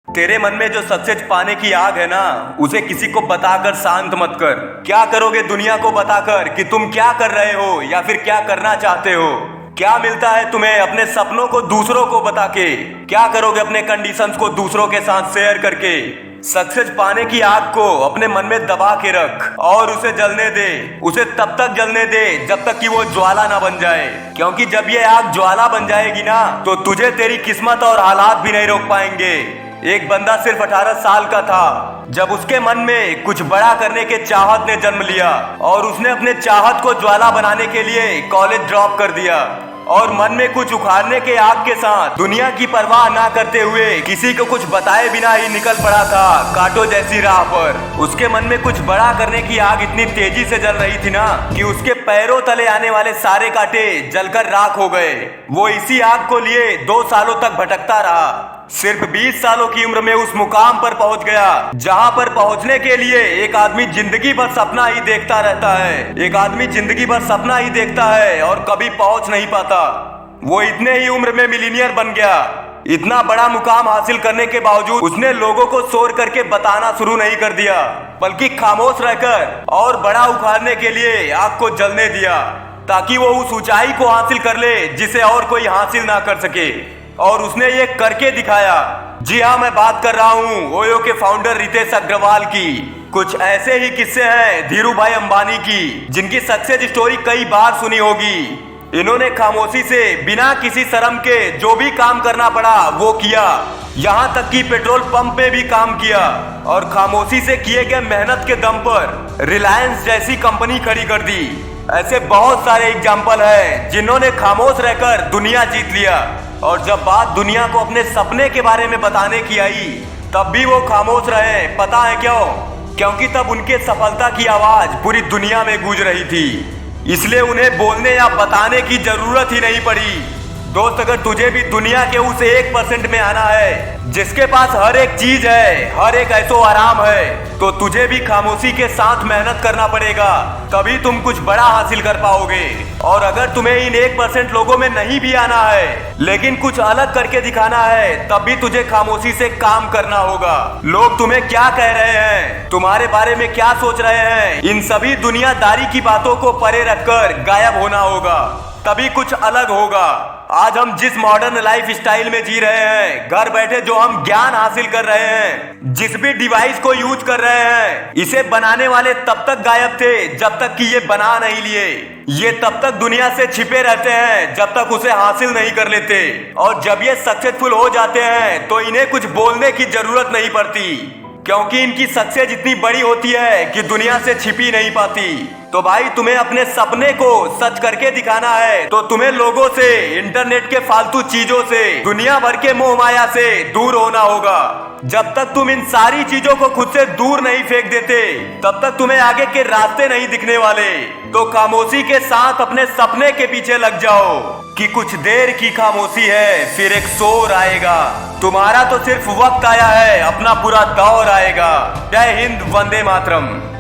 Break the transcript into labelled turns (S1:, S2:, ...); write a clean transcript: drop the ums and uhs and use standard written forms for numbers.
S1: तेरे मन में जो सक्सेस पाने की आग है ना, उसे किसी को बताकर शांत मत कर। क्या करोगे दुनिया को बताकर कि तुम क्या कर रहे हो या फिर क्या करना चाहते हो? क्या मिलता है तुम्हें अपने सपनों को दूसरों को बता के? क्या करोगे अपने कंडीशंस को दूसरों के साथ शेयर करके? सक्सेस पाने की आग को अपने मन में दबा के रख और उसे जलने दे। उसे तब तक जलने दे जब तक कि वो ज्वाला ना बन जाए, क्योंकि जब ये आग ज्वाला बन जाएगी ना, तो तुझे तेरी किस्मत और हालात भी नहीं रोक पाएंगे। एक बंदा सिर्फ 18 साल का था जब उसके मन में कुछ बड़ा करने के चाहत ने जन्म लिया और उसने अपने चाहत को ज्वाला बनाने के लिए कॉलेज ड्रॉप कर दिया और मन में कुछ उखाड़ने के आग के साथ दुनिया की परवाह ना करते हुए किसी को कुछ बताए बिना ही निकल पड़ा था कांटों जैसी राह पर। उसके मन में कुछ बड़ा करने की आग इतनी तेजी से जल रही थी ना कि उसके पैरों तले आने वाले सारे कांटे जलकर राख हो गए। वो इसी आग को लिए 2 सालों तक भटकता रहा। सिर्फ 20 सालों की उम्र में उस मुकाम पर पहुंच गया जहां पर पहुंचने के लिए एक आदमी जिंदगी भर सपना ही देखता रहता है। एक आदमी जिंदगी भर सपना ही देखता है और कभी पहुंच नहीं पाता। वो इतने ही उम्र में मिलीनियर बन गया। इतना बड़ा मुकाम हासिल करने के बावजूद उसने लोगों को शोर करके बताना शुरू नहीं कर दिया, बल्कि खामोश रहकर और बड़ा उखाड़ने के लिए आग को जलने दिया, ताकि वो उस ऊंचाई को हासिल कर ले जिसे और कोई हासिल ना कर सके। और उसने ये करके दिखाया। जी हाँ, मैं बात कर रहा हूँ ओयो के फाउंडर रितेश अग्रवाल की। कुछ ऐसे ही किस्से हैं धीरू भाई अंबानी की, जिनकी सक्सेस स्टोरी कई बार सुनी होगी। इन्होंने खामोशी से बिना किसी शर्म के जो भी काम करना पड़ा वो किया। यहाँ तक कि पेट्रोल पंप पे भी काम किया और खामोशी से किए गए मेहनत के दम पर रिलायंस जैसी कंपनी खड़ी कर दी। ऐसे बहुत सारे एग्जाम्पल हैं जिन्होंने खामोश रहकर दुनिया जीत लिया। और जब बात दुनिया को अपने सपने के बारे में बताने की आई, तब भी वो खामोश रहे। पता है क्यों? क्योंकि तब उनके सफलता की आवाज पूरी दुनिया में गूंज रही थी, इसलिए उन्हें बोलने या बताने की जरूरत ही नहीं पड़ी। दोस्त, अगर तुझे भी दुनिया के उस 1% में आना है जिसके पास हर एक चीज है, हर एक ऐसो आराम है, तो तुझे भी खामोशी के साथ मेहनत करना पड़ेगा, तभी तुम कुछ बड़ा हासिल कर पाओगे। और अगर तुम्हें इन 1% लोगों में नहीं भी आना है, लेकिन कुछ अलग करके दिखाना है, तब भी तुझे खामोशी से काम करना होगा। लोग तुम्हें क्या कह रहे हैं, तुम्हारे बारे में क्या सोच रहे हैं, इन सभी दुनियादारी की बातों को परे रखकर गायब होना होगा, तभी कुछ अलग होगा। आज हम जिस मॉडर्न लाइफ स्टाइल में जी रहे हैं, घर बैठे जो हम ज्ञान हासिल कर रहे हैं, जिस भी डिवाइस को यूज कर रहे हैं, इसे बनाने वाले तब तक गायब थे जब तक कि ये बना नहीं लिए। ये तब तक दुनिया से छिपे रहते हैं जब तक उसे हासिल नहीं कर लेते, और जब ये सक्सेसफुल हो जाते हैं तो इन्हें कुछ बोलने की जरूरत नहीं पड़ती, क्योंकि इनकी सक्सेस इतनी बड़ी होती है कि दुनिया से छिपी नहीं पाती। तो भाई, तुम्हें अपने सपने को सच करके दिखाना है तो तुम्हें लोगों से, इंटरनेट के फालतू चीजों से, दुनिया भर के मोह माया से दूर होना होगा। जब तक तुम इन सारी चीजों को खुद से दूर नहीं फेंक देते, तब तक तुम्हें आगे के रास्ते नहीं दिखने वाले। तो खामोशी के साथ अपने सपने के पीछे लग जाओ कि कुछ देर की खामोशी है, फिर एक शोर आएगा। तुम्हारा तो सिर्फ वक्त आया है, अपना पूरा दौर आएगा। जय हिंद, वंदे मातरम।